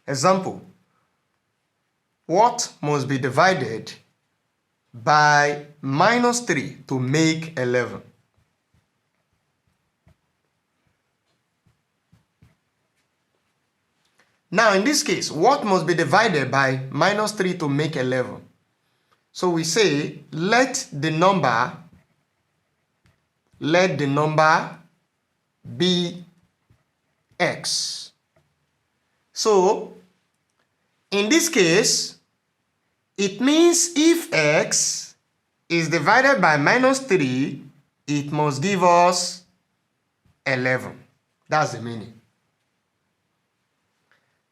Example, what must be divided by -3 to make 11? Now in this case, what must be divided by -3 to make 11? So we say let the number be x. So in this case, it means if x is divided by -3, it must give us 11. That's the meaning.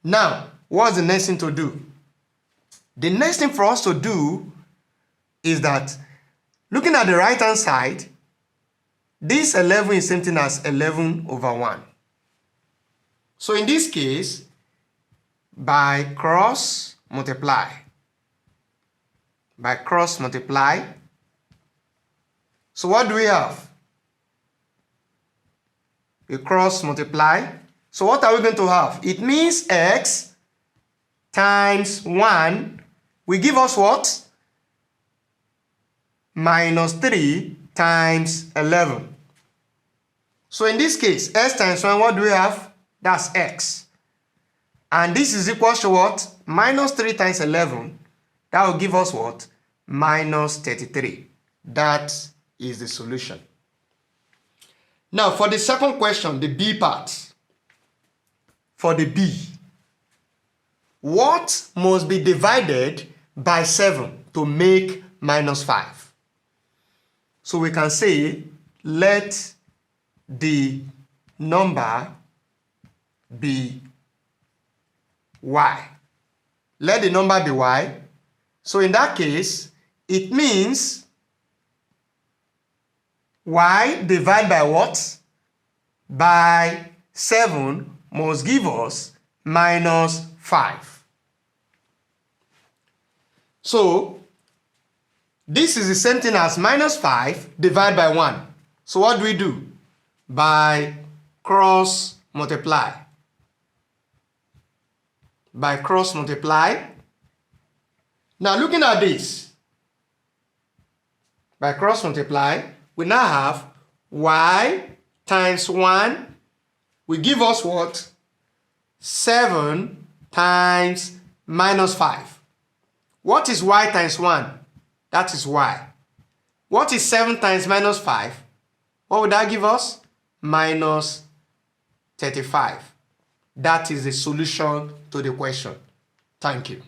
Now, what's the next thing to do? The next thing for us to do is that, looking at the right hand side, this 11 is same thing as 11 over 1. So in this case, by cross multiply, so what do we have? We cross multiply. So what are we going to have? It means x times 1 will give us what? -3 times 11. So in this case, x times 1, what do we have? That's x. And this is equal to what? -3 times 11. That will give us what? -33. That is the solution. Now for the second question, the B part. For the B, what must be divided by 7 to make -5? So we can say let the number be y. Let the number be y. So in that case, it means y divided by what? By 7 must give us -5. So this is the same thing as -5 divided by 1. So what do we do? By cross multiply. Now looking at this, by cross multiply, we now have y times 1 will give us what? 7 times -5. What is y times 1? That is y. What is 7 times -5? What would that give us? -35. That is the solution to the question. Thank you.